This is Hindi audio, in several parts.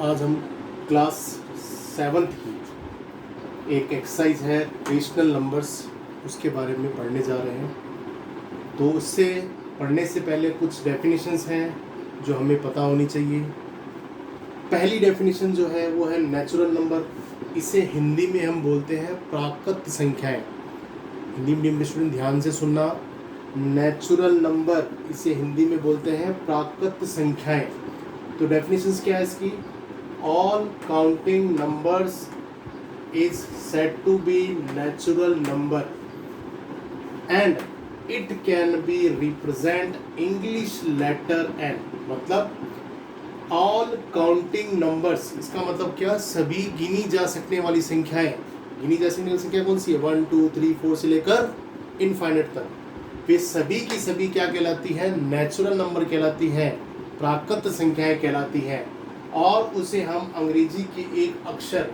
आज हम क्लास 7th की एक एक्सरसाइज है रेशनल नंबर्स, उसके बारे में पढ़ने जा रहे हैं। तो उससे पढ़ने से पहले कुछ डेफिनेशंस हैं जो हमें पता होनी चाहिए। पहली डेफिनेशन जो है वो है नेचुरल नंबर। इसे हिंदी में हम बोलते हैं प्राकृत संख्याएं। हिंदी मीडियम के स्टूडेंट ध्यान से सुनना, नेचुरल नंबर इसे हिंदी में बोलते हैं प्राकृत संख्याएं। तो डेफिनेशंस क्या है इसकी? All counting numbers is said to be natural number and it can be represent English letter N. मतलब ऑल काउंटिंग नंबर्स, इसका मतलब क्या? सभी गिनी जा सकने वाली संख्याएं। गिनी जा सकने वाली संख्या कौन सी है? 1 2 3 4 से लेकर इनफाइनाइट तक। वे सभी की सभी क्या कहलाती है? नेचुरल नंबर कहलाती है, प्राकृत संख्याएं कहलाती हैं। और उसे हम अंग्रेजी के एक अक्षर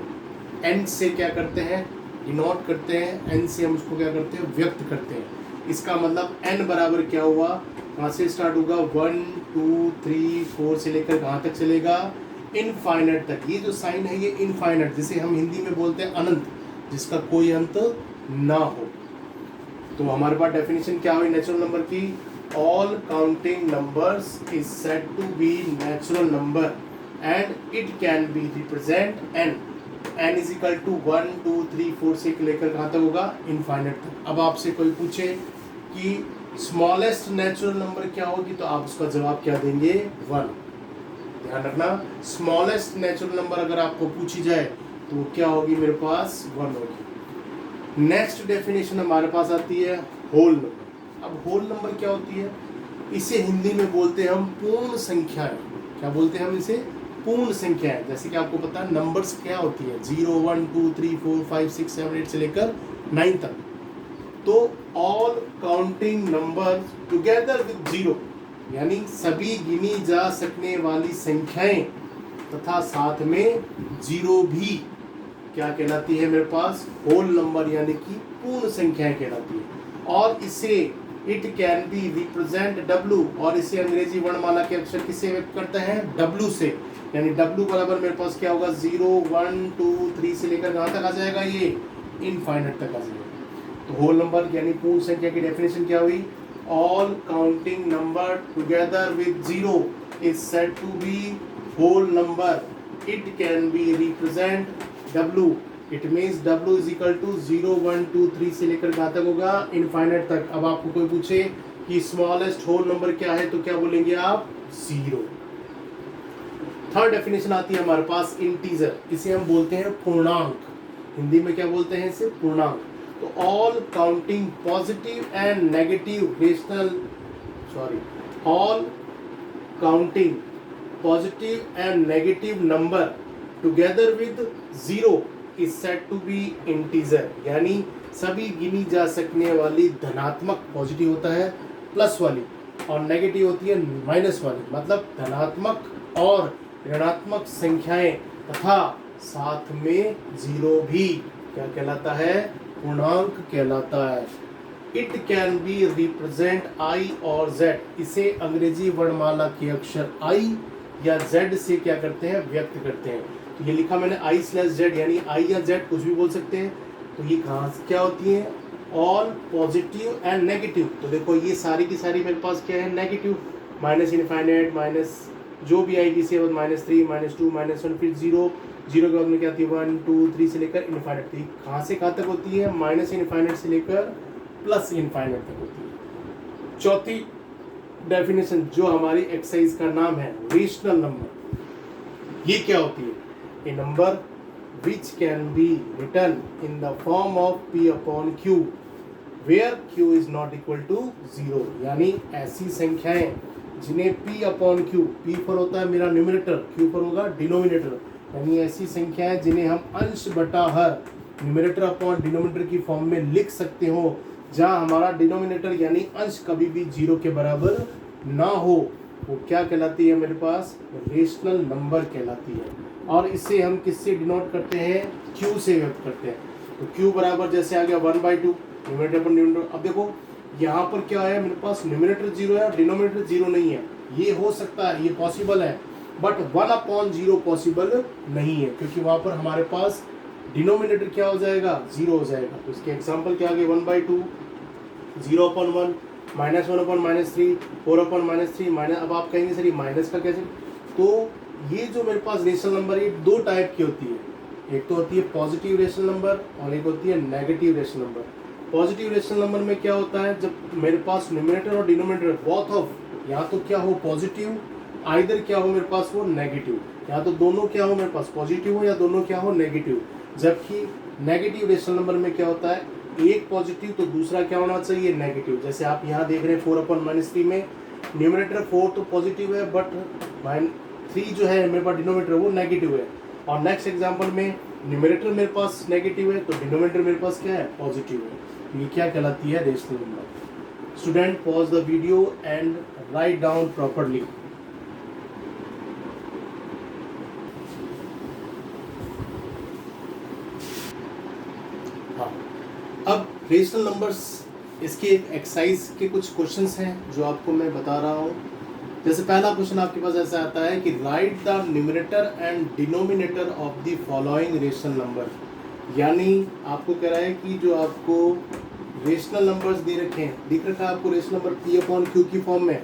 एन से क्या करते हैं? डिनोट करते हैं। एन से हम उसको क्या करते हैं? व्यक्त करते हैं। इसका मतलब एन बराबर क्या हुआ? कहाँ से स्टार्ट होगा? 1 2 3 4 से लेकर कहाँ तक चलेगा? इनफाइनाइट तक। ये जो साइन है ये इनफाइनाइट, जिसे हम हिंदी में बोलते हैं अनंत, जिसका कोई अंत ना हो। तो हमारे पास डेफिनेशन क्या हुई नेचुरल नंबर की? All counting numbers is said to be natural number and it can be represent N. N is equal to 1 2 3 4 से लेकर कहाँ तक होगा? इनफाइनाइट तक। अब आपसे कोई पूछे कि स्मॉलेस्ट नेचुरल नंबर क्या होगी, तो आप उसका जवाब क्या देंगे? 1। ध्यान रखना, स्मॉलेस्ट नेचुरल नंबर अगर आपको पूछी जाए तो वो क्या होगी? मेरे पास 1 होगी। नेक्स्ट डेफिनेशन हमारे पास आती है होल नंबर। अब होल नंबर क्या होती है? इसे हिंदी में बोलते हैं हम पूर्ण संख्याएं। क्या बोलते हैं हम इसे? पूर्ण संख्याएं। जैसे कि आपको पता है नंबर्स क्या होती है? 0 1 2 3 4 5 6 7 8 से लेकर 9 तक। तो all counting number together with 0, यानी सभी गिनी जा सकने वाली संख्याएं तथा साथ में 0 भी क्या कहलाती है? मेरे पास होल नंबर, यानी कि पूर्ण संख्याएं कहलाती है। और इसे it can be represent W, और इसे अंग्रेजी वर्णमाला के अक्षर किससे व्यक्त करते हैं? W से। यानी W बराबर मेरे पास क्या होगा? 0 1 2 3 से लेकर कहाँ तक आ जाएगा? ये इनफाइनाइट तक आ जाएगा। तो होल नंबर यानी पूर्ण संख्या की डेफिनेशन क्या हुई? All counting number together with 0 is said to be whole number. It can be represent W। It means W is equal to 0 1 2 3 से लेकर कहाँ तक होगा? इनफाइनाइट तक। अब आपको कोई पूछे कि स्मॉलेस्ट होल नंबर क्या है, तो क्या बोलेंगे आप? 0। थर्ड डेफिनेशन आती है हमारे पास इंटीजर। इसे हम बोलते हैं पूर्णांक। हिंदी में क्या बोलते हैं इसे? पूर्णांक। तो all counting positive and negative rational all counting positive and negative number together with 0 is said to be integer. यानी सभी गिनी जा सकने वाली धनात्मक, पॉजिटिव होता है प्लस वाली, और नेगेटिव होती है माइनस वाली। मतलब धनात्मक और ऋणात्मक संख्याएं तथा साथ में 0 भी क्या कहलाता है? पूर्णांक कहलाता है। It can be represent I और Z। इसे अंग्रेजी वर्णमाला के अक्षर I या Z से क्या करते हैं? व्यक्त करते हैं। तो ये लिखा मैंने I/Z, यानी I या Z कुछ भी बोल सकते हैं। तो ये कहाँ से क्या होती है? All positive and negative. तो देखो ये सारी की सारी मेरे पास क्या है? नेगेटिव। माइनस इनफाइनाइट, माइनस जो भी आएगी से -3 -2 -1, फिर 0 के बाद में क्या आती है? 1 2 3 से लेकर इनफाइनाइट तक। कहाँ से कहाँ तक होती है? माइनस इनफाइनाइट से लेकर प्लस इनफाइनाइट तक होती है। चौथी डेफिनेशन जो हमारी एक्सरसाइज का नाम है रेशनल नंबर, ये क्या होती है? ए number which can be written in the form of P upon Q where Q is not equal to 0। यानी ऐसी संख्याएं जिन्हें P upon Q, P पर होता है मेरा न्यूमरेटर, Q पर होगा डिनोमिनेटर। यानी ऐसी संख्याएं जिन्हें हम अंश बटा हर, न्यूमरेटर अपॉन डिनोमिनेटर की फॉर्म में लिख सकते हो, जहां हमारा डिनोमिनेटर यानी अंश कभी भी 0 के बराबर ना हो, वो क्या कहलाती है? मेरे पास रेशनल नंबर कहलाती है। और इसे हम किससे डिनोट करते हैं? Q से व्यक्त करते हैं। तो Q बराबर जैसे आ गया 1/2 न्यूमरेटर पर न्यूमरेटर। अब देखो यहाँ पर क्या है? मेरे पास न्यूमरेटर 0 है, डिनोमिनेटर 0 नहीं है। ये हो सकता है, ये पॉसिबल है, बट 1/0 पॉसिबल नहीं है, क्योंकि वहां पर हमारे पास डिनोमिनेटर क्या हो जाएगा, 0 हो जाएगा। तो इसके एग्जाम्पल क्या आ गए, 1/2, 0/1, -1/-3, 4/-3 माइनस। अब आप कहेंगे सर ये माइनस का कैसे, तो ये जो मेरे पास रेशनल नंबर है दो टाइप की होती है, एक तो होती है पॉजिटिव रेशनल नंबर और एक होती है negative rational number. Positive rational number में क्या होता है, जब मेरे पास न्यूमरेटर और डिनोमिनेटर बोथ ऑफ या तो क्या हो पॉजिटिव, आइदर क्या हो मेरे पास वो नेगेटिव, या तो दोनों क्या हो मेरे पास पॉजिटिव हो या दोनों क्या हो नेगेटिव। जबकि नेगेटिव रेशनल नंबर में क्या होता है, एक पॉजिटिव तो दूसरा क्या होना चाहिए नेगेटिव। जैसे आप यहाँ देख रहे हैं 4/-3 में न्यूमरेटर 4 तो पॉजिटिव है, बट 3 जो है मेरे पास डिनोमिनेटर वो नेगेटिव है। और नेक्स्ट एग्जांपल में न्यूमरेटर मेरे पास नेगेटिव है तो डिनोमिनेटर मेरे पास क्या है पॉजिटिव है। ये क्या कहलाती है, rational number. Student pause the video and write down properly. हाँ, अब रेशनल नंबर्स, इसके एक एक्सरसाइज के कुछ क्वेश्चंस हैं जो आपको मैं बता रहा हूँ। जैसे पहला क्वेश्चन आपके पास ऐसा आता है कि right the numerator and denominator of the following rational number. यानी आपको कह रहा है कि जो आपको रेशनल नंबर्स दे रखे हैं, दिख रखा है आपको रेशनल नंबर P/Q की फॉर्म में,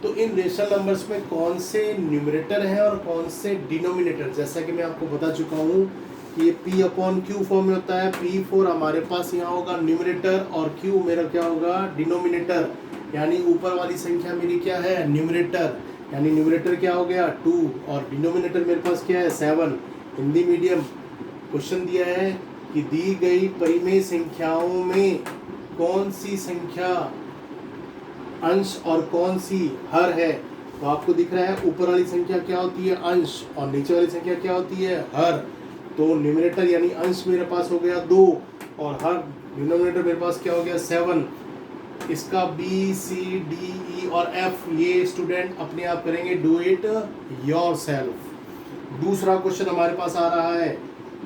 तो इन रेशनल नंबर्स में कौन से न्यूमरेटर हैं और कौन से डिनोमिनेटर। जैसा कि मैं आपको बता चुका हूँ कि ये P/Q फॉर्म में होता है। P4 हमारे पास यहाँ होगा न्यूमरेटर और Q मेरा क्या होगा डिनोमिनेटर, यानी ऊपर वाली संख्या मेरी क्या है न्यूमरेटर, यानी न्यूमरेटर क्या हो गया 2 और डिनोमिनेटर मेरे पास क्या है 7। हिंदी मीडियम क्वेश्चन दिया है कि दी गई परिमेय संख्याओं में कौन सी संख्या अंश और कौन सी हर है। तो आपको दिख रहा है ऊपर वाली संख्या क्या होती है अंश और नीचे वाली संख्या क्या होती है हर। तो न्यूमरेटर यानी अंश मेरे पास हो गया 2 और हर डिनोमिनेटर मेरे पास क्या हो गया 7। इसका B, C, D, E और F ये स्टूडेंट अपने आप करेंगे, डू इट योरसेल्फ। दूसरा क्वेश्चन हमारे पास आ रहा है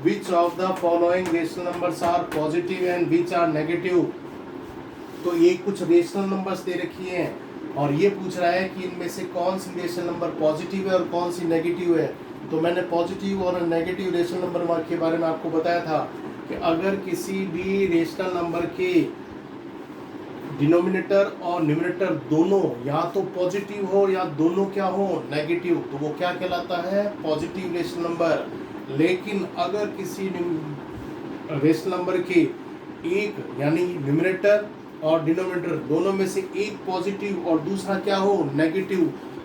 which of the following rational numbers are positive and which are negative. तो ये कुछ रेशनल नंबर्स दे रखी हैं और ये पूछ रहा है कि इनमें से कौन सी रेशनल नंबर पॉजिटिव है और कौन सी नेगेटिव है। तो मैंने पॉजिटिव और नेगेटिव रेशनल नंबर के बारे में आपको बताया था कि अगर किसी भी रेशनल नंबर के डिनोमिनेटर और न्यूमरेटर दोनों या तो पॉजिटिव हो या दोनों क्या हो नेगेटिव, तो वो क्या कहलाता है पॉजिटिव रेशनल नंबर। लेकिन अगर किसी रेशनल नंबर के एक यानी न्यूमरेटर और डिनोमिनेटर दोनों में से एक पॉजिटिव और दूसरा क्या हो नेगेटिव,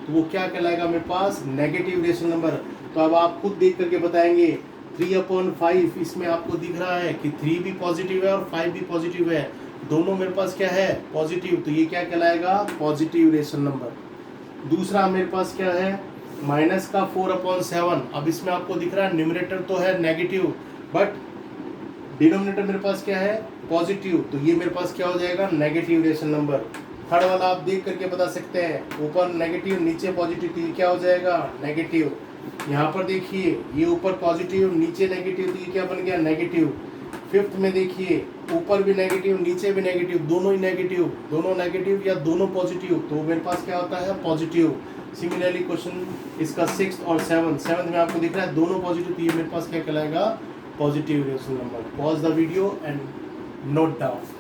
तो वो क्या कहलाएगा मेरे पास नेगेटिव रेशनल नंबर। तो अब आप खुद देख करके बताएंगे 3/5 इसमें आपको दिख रहा है कि 3 भी पॉजिटिव है और 5 भी पॉजिटिव है, दोनों मेरे पास क्या है पॉजिटिव, तो ये क्या कहलाएगा पॉजिटिव रेशनल नंबर। दूसरा मेरे पास क्या है माइनस का 4/7। अब इसमें आपको दिख रहा है न्यूमरेटर तो है नेगेटिव बट डिनोमिनेटर मेरे पास क्या है पॉजिटिव, तो ये मेरे पास क्या हो जाएगा नेगेटिव रेशनल नंबर। थर्ड वाला आप देख करके बता सकते हैं, ऊपर नेगेटिव नीचे पॉजिटिव, तो ये क्या हो जाएगा नेगेटिव। यहाँ पर देखिए ये ऊपर पॉजिटिव नीचे नेगेटिव, तो ये क्या बन गया नेगेटिव। फिफ्थ में देखिए ऊपर भी नेगेटिव नीचे भी नेगेटिव, दोनों ही नेगेटिव, दोनों नेगेटिव या दोनों पॉजिटिव, तो मेरे पास क्या होता है पॉजिटिव। सिमिलरली क्वेश्चन इसका 6 और 7 में आपको दिख रहा है दोनों पॉजिटिव, तो ये मेरे पास क्या कहलाएगा positive rational number. Pause the video and note down.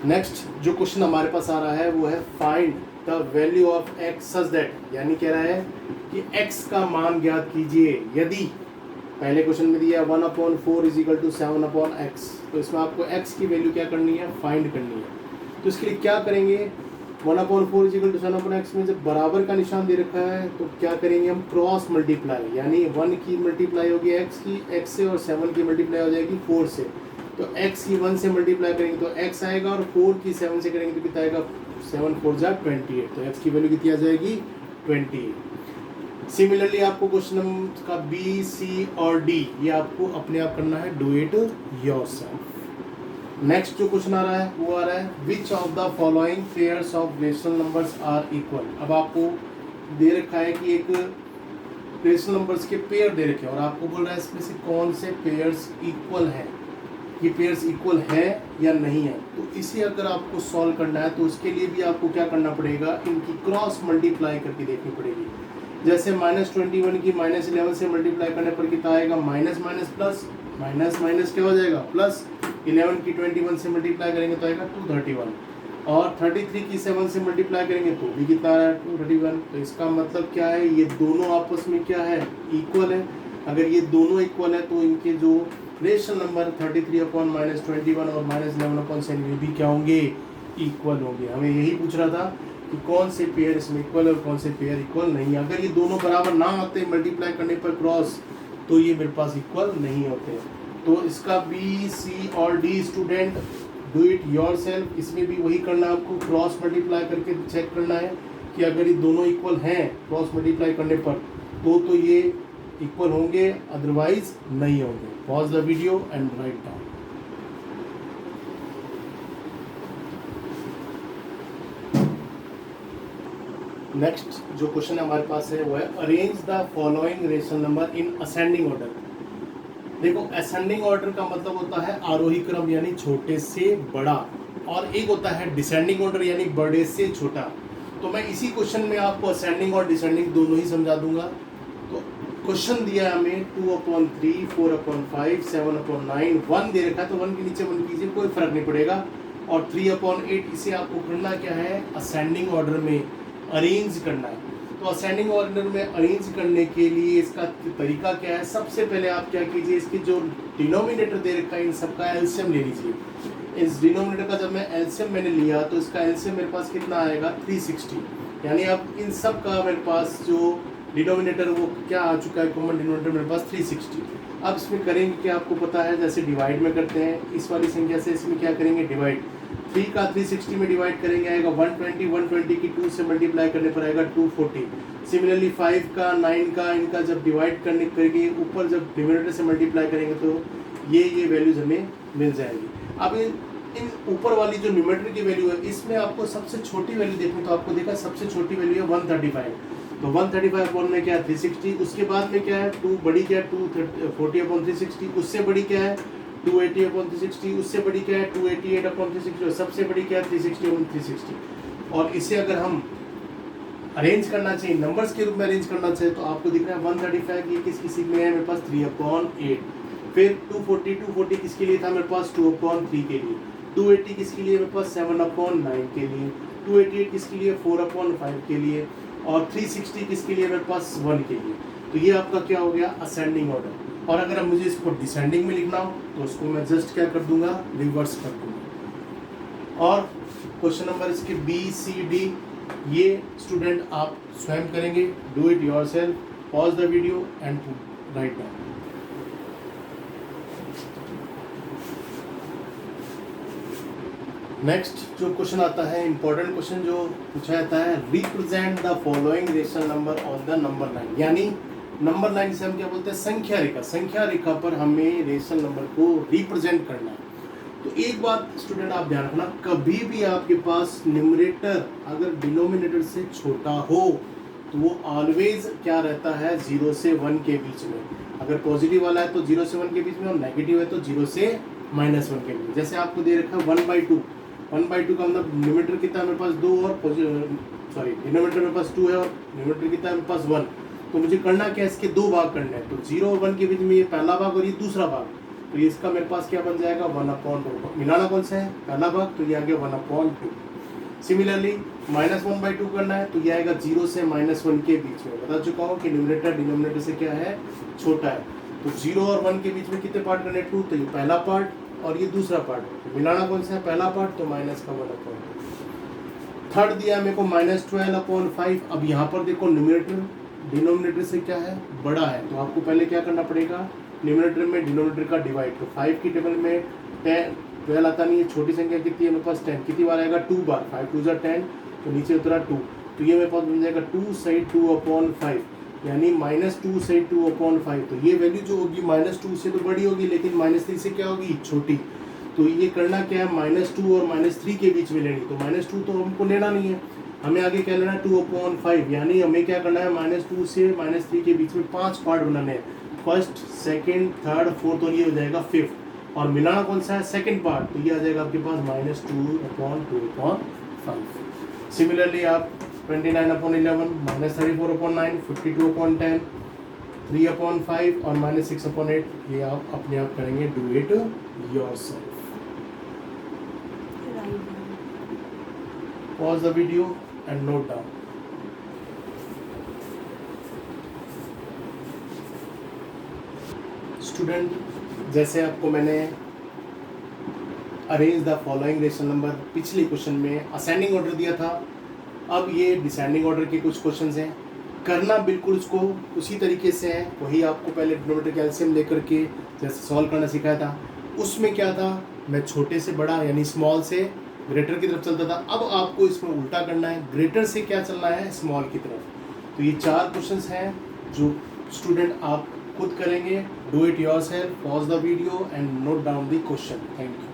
Next जो क्वेश्चन हमारे पास आ रहा है वो है find the value of x such that, यानी कह रहा है कि x का मान ज्ञात कीजिए यदि पहले क्वेश्चन में दिया 1/4 = 7/x, तो इसमें आपको x की वैल्यू क्या करनी है फाइंड करनी है। तो इसके लिए क्या करेंगे 1/4 = 7/x में जब बराबर का निशान दे रखा है तो क्या करेंगे हम क्रॉस मल्टीप्लाई, यानी 1 की मल्टीप्लाई होगी x की x से और 7 की मल्टीप्लाई हो जाएगी 4 से। तो x की 1 से मल्टीप्लाई करेंगे तो x आएगा और 4 की 7 से करेंगे तो कितना आएगा 7 4 जा 28, तो x की वैल्यू कितनी आ जाएगी 28। सिमिलरली आपको क्वेश्चन का B, C और D ये आपको अपने आप करना है, डू इट योरसेल्फ। नेक्स्ट जो क्वेश्चन आ रहा है वो आ रहा है which of the following pairs of rational numbers are equal. अब आपको दे रखा है कि एक रेशनल नंबर्स के पेयर दे रखे हैं और आपको बोल रहा है इसमें से कौन से पेयर्स इक्वल हैं। ये पेयर्स इक्वल है या नहीं है। तो इसे अगर आपको सॉल्व करना है तो उसके लिए भी आपको क्या करना पड़ेगा, इनकी क्रॉस मल्टीप्लाई करके देखनी पड़ेगी। जैसे -21 की -11 से मल्टीप्लाई करने पर कितना आएगा, minus minus plus, minus minus क्या हो जाएगा प्लस, 11 की 21 से मल्टीप्लाई करेंगे तो आएगा 231, और 33 की 7 से मल्टीप्लाई करेंगे तो भी कितना है 231। तो इसका मतलब क्या है, ये दोनों आपस में क्या है, इक्वल है। अगर ये दोनों इक्वल है तो इनके जो रेशनल नंबर 33/-21 और -11/7 ये भी क्या होंगे, इक्वल होंगे। हमें यही पूछ रहा था कि कौन से पेयर इसमें इक्वल और कौन से पेयर इक्वल नहीं है। अगर ये दोनों बराबर ना आते मल्टीप्लाई करने पर क्रॉस, तो ये मेरे पास इक्वल नहीं होते। तो इसका बी, सी और dear student do it yourself. इसमें भी वही करना है आपको, क्रॉस मल्टीप्लाई करके चेक करना है कि अगर ये दोनों इक्वल हैं क्रॉस मल्टीप्लाई करने पर तो ये इक्वल होंगे, अदरवाइज नहीं होंगे। Pause the video and write down. Next जो क्वेश्चन हमारे पास है वो है arrange the following rational number in ascending order. देखो असेंडिंग ऑर्डर का मतलब होता है आरोही क्रम यानी छोटे से बड़ा, और एक होता है डिसेंडिंग ऑर्डर यानी बड़े से छोटा। तो मैं इसी क्वेश्चन में आपको असेंडिंग और डिसेंडिंग दोनों ही समझा दूंगा। तो क्वेश्चन दिया है हमें 2/3, 4/5, 7/9, 1 दे रखा है तो 1 के नीचे 1 कीजिए, कोई फर्क नहीं पड़ेगा। और 3/8 इसे आपको करना क्या है, असेंडिंग ऑर्डर में अरेंज करना है। तो असेंडिंग ऑर्डर में अरेंज करने के लिए इसका तरीका क्या है, सबसे पहले आप क्या कीजिए, इसकी जो डिनोमिनेटर दे रखा है इन सबका एलसीएम ले लीजिए। इस डिनोमिनेटर का जब मैं एलसीएम मैंने लिया तो इसका एलसीएम मेरे पास कितना आएगा 360, यानी अब इन सब का मेरे पास जो डिनोमिनेटर वो क्या आ चुका है, कॉमन डिनोमिनेटर मेरे पास 360। अब इसमें करेंगे क्या, आपको पता है जैसे डिवाइड में करते हैं, इस वाली संख्या से इसमें क्या करेंगे डिवाइड, 3 का 360 में डिवाइड करेंगे आएगा 120 की 2 से मल्टीप्लाई करने पर आएगा 240। सिमिलरली 5 का 9 का इनका जब डिवाइड करने करेंगे ऊपर जब डिनोमिनेटर से मल्टीप्लाई करेंगे तो ये वैल्यूज हमें मिल जाएंगी। अब इन ऊपर वाली जो न्यूमरेटर की वैल्यू है इसमें आपको सबसे छोटी वैल्यू देखनी, तो आपको देखा सबसे छोटी वैल्यू है 135। तो 135 अपॉन में क्या है 360, उसके बाद में क्या है 2 बड़ी क्या है 240/360, उससे बड़ी क्या है 280/360, उससे बड़ी क्या है 288/360 और सबसे बड़ी क्या है 360/360। और इसे अगर हम अरेंज करना चाहिए, नंबर्स के रूप में अरेंज करना चाहिए, तो आपको दिख रहा है 135 ये किस में है मेरे पास 3/8। फिर 240 किसके लिए था मेरे पास 2/3 के लिए, 280 किसके लिए मेरे पास 7/9 के लिए, 288 किसके लिए 4/5 के लिए, और 360 किसके लिए मेरे पास 1 के लिए। तो ये आपका क्या हो गया असेंडिंग ऑर्डर। और अगर अब मुझे इसको डिसेंडिंग में लिखना हो तो उसको मैं जस्ट क्या कर दूंगा, रिवर्स कर दूंगा। और क्वेश्चन नंबर इसके बी, सी, डी ये स्टूडेंट आप स्वयं करेंगे, do it yourself, pause the video and write down. Next जो क्वेश्चन आता है इंपॉर्टेंट क्वेश्चन जो पूछा जाता है, represent the following rational number on the number line. यानी नंबर लाइन से हम क्या बोलते हैं, संख्या रेखा, संख्या रेखा पर हमें रेशनल नंबर को रिप्रेजेंट करना है। तो एक बात स्टूडेंट आप ध्यान रखना, कभी भी आपके पास न्यूमरेटर अगर डिनोमिनेटर से छोटा हो तो वो ऑलवेज क्या रहता है 0 से 1 के बीच में। अगर पॉजिटिव वाला है तो 0 से 1 के बीच में, और नेगेटिव है तो 0 से -1 के बीच। जैसे आपको दे रखा है 1/2 का मतलब न्यूमरेटर कितना मेरे पास 2 और डिनोमिनेटर मेरे पास 2 है और न्यूमरेटर कितना मेरे पास 1। तो मुझे करना क्या है, इसके 2 भाग करने हैं। तो 0 और 1 के बीच में ये पहला भाग और ये दूसरा भाग, तो ये इसका मेरे पास क्या बन जाएगा 1/2। मिलाना कौन सा है पहला भाग, तो ये आ गया 1/2। सिमिलरली -1/2 करना है तो ये आएगा 0 से -1 के बीच में। बता चुका हूँ कि न्यूमरेटर डिनोमिनेटर से क्या है छोटा है। तो 0 और 1 के बीच में कितने पार्ट करने 2, तो ये पहला पार्ट और ये दूसरा पार्ट। मिलाना कौन सा है पहला पार्ट, तो माइनस का 1/2। थर्ड दिया मेरे को -12/5। अब यहाँ पर देखो न्यूमरेटर डिनोमिनेटर से क्या है बड़ा है, तो आपको पहले क्या करना पड़ेगा, न्यूमरेटर में डिनोमिनेटर का डिवाइड। तो 5 की टेबल में 12 आता नहीं है, छोटी संख्या कितनी है मेरे पास 10, कितनी बार आएगा 2 बार, 5 2 10, तो नीचे उतरा 2, तो ये मेरे पास बन जाएगा 2 साइड 2/5, यानी -2 से 2/5। तो ये वैल्यू जो होगी -2 से तो बड़ी होगी, लेकिन -3 से क्या होगी छोटी। तो ये करना क्या है, -2 और -3 के बीच में लेनी। तो -2 तो हमको लेना नहीं है, हमें आगे क्या लेना है 2/5, यानी हमें क्या करना है -2 से -3 के बीच में 5 पार्ट बनाने हैं, फर्स्ट, सेकेंड, थर्ड, फोर्थ और ये हो जाएगा फिफ्थ। और मिलाना कौन सा है, सेकंड पार्ट, तो ये आ जाएगा आपके पास -2/2/5। सिमिलरली आप 29/11 -34/9 52/10 3/5 और -6/8 ये आप अपने आप करेंगे, do it yourself. Pause the video and note down. Student, जैसे आपको मैंने arrange the following rational number पिछले क्वेश्चन में असेंडिंग ऑर्डर दिया था, अब ये डिसेंडिंग ऑर्डर के कुछ क्वेश्चंस हैं। करना बिल्कुल उसको उसी तरीके से है, वही आपको पहले डिनोमिनेटर कैल्शियम लेकर के जैसे सॉल्व करना सिखाया था। उसमें क्या था, मैं छोटे से बड़ा यानी स्मॉल से ग्रेटर की तरफ चलता था, अब आपको इसमें उल्टा करना है, ग्रेटर से क्या चलना है, स्मॉल की तरफ। तो ये 4 क्वेश्चंस हैं जो स्टूडेंट आप खुद करेंगे। Do it yourself, pause the video and note down the question. Thank you.